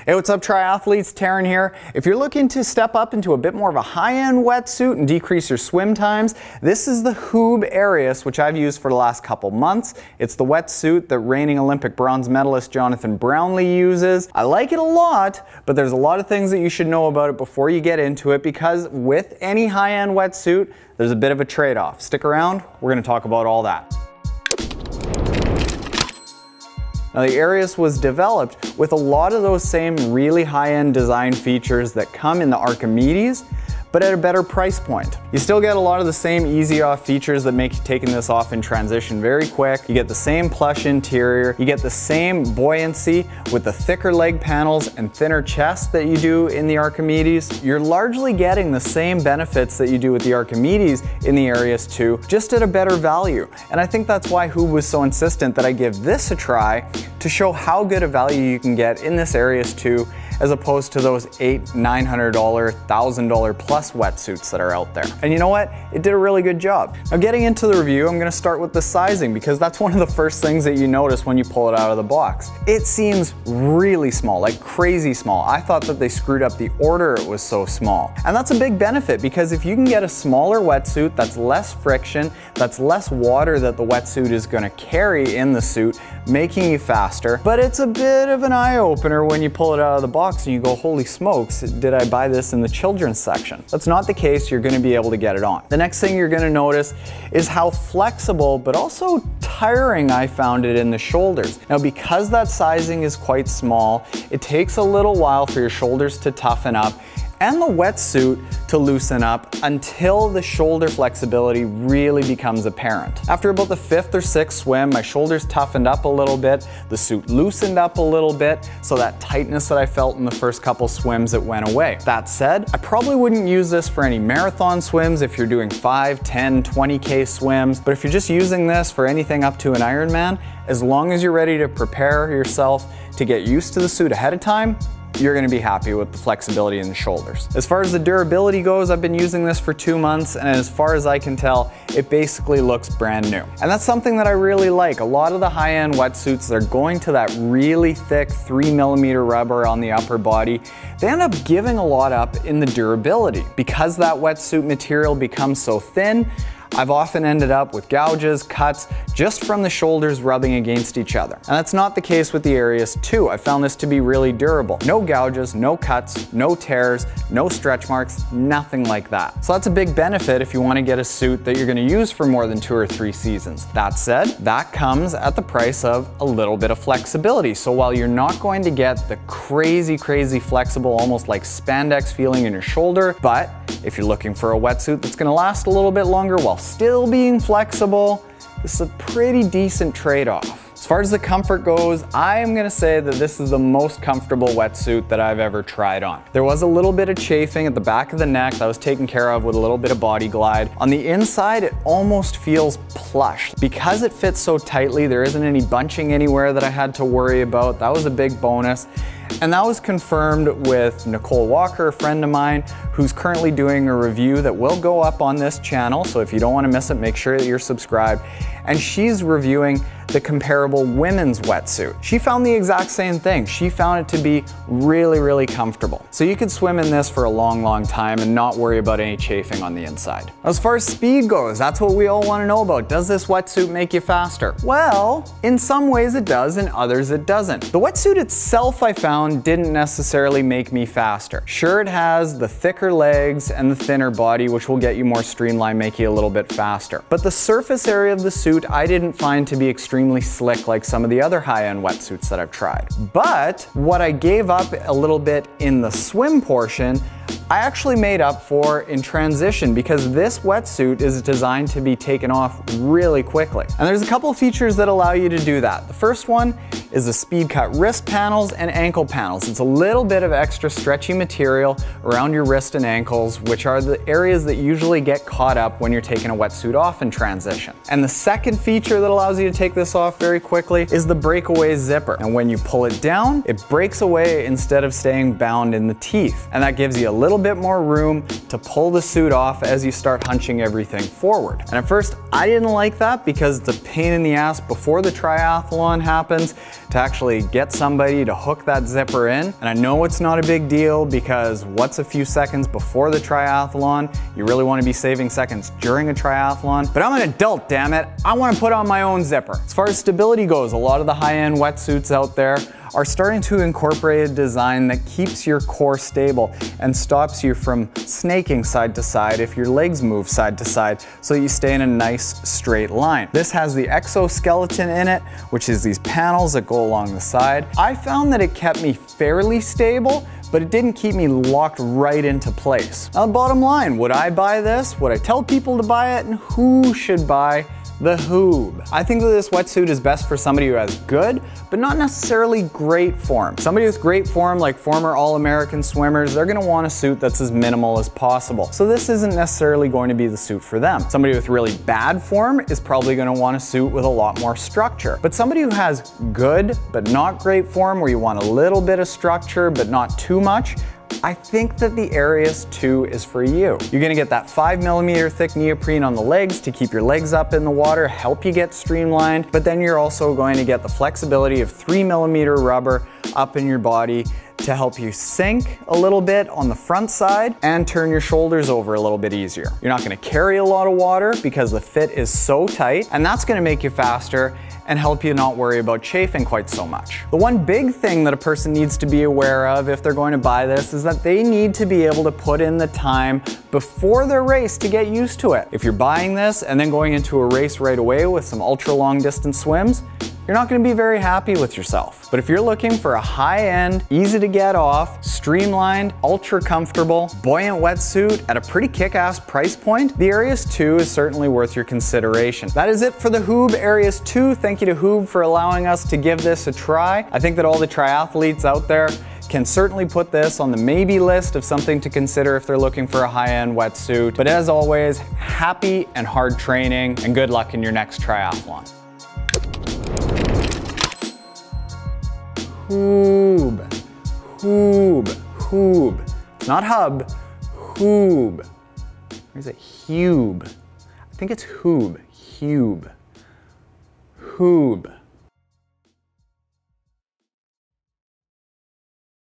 Hey, what's up triathletes? Taren here. If you're looking to step up into a bit more of a high-end wetsuit and decrease your swim times, this is the Huub Aerious, which I've used for the last couple months. It's the wetsuit that reigning Olympic bronze medalist Jonathan Brownlee uses. I like it a lot, but there's a lot of things that you should know about it before you get into it, because with any high-end wetsuit, there's a bit of a trade-off. Stick around, we're going to talk about all that. Now, the Aerious was developed with a lot of those same really high-end design features that come in the Archimedes, but at a better price point. You still get a lot of the same easy-off features that make taking this off in transition very quick. You get the same plush interior, you get the same buoyancy with the thicker leg panels and thinner chest that you do in the Archimedes. You're largely getting the same benefits that you do with the Archimedes in the Aerious 2, just at a better value. And I think that's why Huub was so insistent that I give this a try to show how good a value you can get in this Aerious 2 as opposed to those $800, $900, $1,000 plus wetsuits that are out there. And you know what? It did a really good job. Now, getting into the review, I'm gonna start with the sizing, because that's one of the first things that you notice when you pull it out of the box. It seems really small, like crazy small. I thought that they screwed up the order, it was so small. And that's a big benefit, because if you can get a smaller wetsuit that's less friction, that's less water that the wetsuit is gonna carry in the suit, making you faster, but it's a bit of an eye-opener when you pull it out of the box and you go, holy smokes, did I buy this in the children's section? That's not the case. You're gonna be able to get it on. The next thing you're gonna notice is how flexible, but also tiring I found it in the shoulders. Now, because that sizing is quite small, it takes a little while for your shoulders to toughen up and the wetsuit to loosen up until the shoulder flexibility really becomes apparent. After about the 5th or 6th swim, my shoulders toughened up a little bit, the suit loosened up a little bit, so that tightness that I felt in the first couple swims, it went away. That said, I probably wouldn't use this for any marathon swims if you're doing 5, 10, 20K swims, but if you're just using this for anything up to an Ironman, as long as you're ready to prepare yourself to get used to the suit ahead of time, you're gonna be happy with the flexibility in the shoulders. As far as the durability goes, I've been using this for 2 months, and as far as I can tell, it basically looks brand new. And that's something that I really like. A lot of the high-end wetsuits, they're going to that really thick 3mm rubber on the upper body. They end up giving a lot up in the durability. Because that wetsuit material becomes so thin, I've often ended up with gouges, cuts, just from the shoulders rubbing against each other. And that's not the case with the Aerious 2. I found this to be really durable. No gouges, no cuts, no tears, no stretch marks, nothing like that. So that's a big benefit if you want to get a suit that you're going to use for more than 2 or 3 seasons. That said, that comes at the price of a little bit of flexibility. So while you're not going to get the crazy flexible, almost like spandex feeling in your shoulder, but if you're looking for a wetsuit that's going to last a little bit longer while still being flexible, this is a pretty decent trade-off. As far as the comfort goes, I am gonna say that this is the most comfortable wetsuit that I've ever tried on. There was a little bit of chafing at the back of the neck that was taken care of with a little bit of Body Glide. On the inside, it almost feels plush. Because it fits so tightly, there isn't any bunching anywhere that I had to worry about. That was a big bonus. And that was confirmed with Nicole Walker, a friend of mine, who's currently doing a review that will go up on this channel. So if you don't want to miss it, make sure that you're subscribed. And she's reviewing the comparable women's wetsuit. She found the exact same thing. She found it to be really comfortable. So you could swim in this for a long time and not worry about any chafing on the inside. As far as speed goes, that's what we all want to know about. Does this wetsuit make you faster? Well, in some ways it does, in others it doesn't. The wetsuit itself, I found, didn't necessarily make me faster. Sure, it has the thicker legs and the thinner body, which will get you more streamlined, make you a little bit faster. But the surface area of the suit I didn't find to be extremely slick like some of the other high-end wetsuits that I've tried. But what I gave up a little bit in the swim portion, I actually made up for in transition, because this wetsuit is designed to be taken off really quickly. And there's a couple features that allow you to do that. The first one is the speed cut wrist panels and ankle panels. It's a little bit of extra stretchy material around your wrist and ankles, which are the areas that usually get caught up when you're taking a wetsuit off in transition. And the second feature that allows you to take this off very quickly is the breakaway zipper. And when you pull it down, it breaks away instead of staying bound in the teeth. And that gives you a little bit more room to pull the suit off as you start hunching everything forward. And at first, I didn't like that because it's a pain in the ass before the triathlon happens to actually get somebody to hook that zipper in. And I know it's not a big deal because what's a few seconds before the triathlon? You really want to be saving seconds during a triathlon. But I'm an adult, damn it. I want to put on my own zipper. As far as stability goes, a lot of the high-end wetsuits out there are starting to incorporate a design that keeps your core stable and stops you from snaking side to side if your legs move side to side, so you stay in a nice straight line. This has the exoskeleton in it, which is these panels that go along the side. I found that it kept me fairly stable, but it didn't keep me locked right into place. Now, the bottom line, would I buy this? Would I tell people to buy it? And who should buy the Huub? I think that this wetsuit is best for somebody who has good, but not necessarily great form. Somebody with great form, like former All-American swimmers, they're gonna want a suit that's as minimal as possible. So this isn't necessarily going to be the suit for them. Somebody with really bad form is probably gonna want a suit with a lot more structure. But somebody who has good, but not great form, where you want a little bit of structure, but not too much, I think that the Aerious 2 is for you. You're gonna get that 5mm thick neoprene on the legs to keep your legs up in the water, help you get streamlined, but then you're also going to get the flexibility of 3mm rubber up in your body to help you sink a little bit on the front side and turn your shoulders over a little bit easier. You're not gonna carry a lot of water because the fit is so tight, and that's gonna make you faster and help you not worry about chafing quite so much. The one big thing that a person needs to be aware of if they're going to buy this is that they need to be able to put in the time before their race to get used to it. If you're buying this and then going into a race right away with some ultra long distance swims, you're not gonna be very happy with yourself. But if you're looking for a high-end, easy to get off, streamlined, ultra comfortable, buoyant wetsuit at a pretty kick-ass price point, the Aerious 2 is certainly worth your consideration. That is it for the Huub Aerious 2. Thank you to Huub for allowing us to give this a try. I think that all the triathletes out there can certainly put this on the maybe list of something to consider if they're looking for a high-end wetsuit. But as always, happy and hard training, and good luck in your next triathlon. Huub, Huub, Huub. It's not hub, Huub. Or is it Huub? I think it's Huub, Huub, Huub.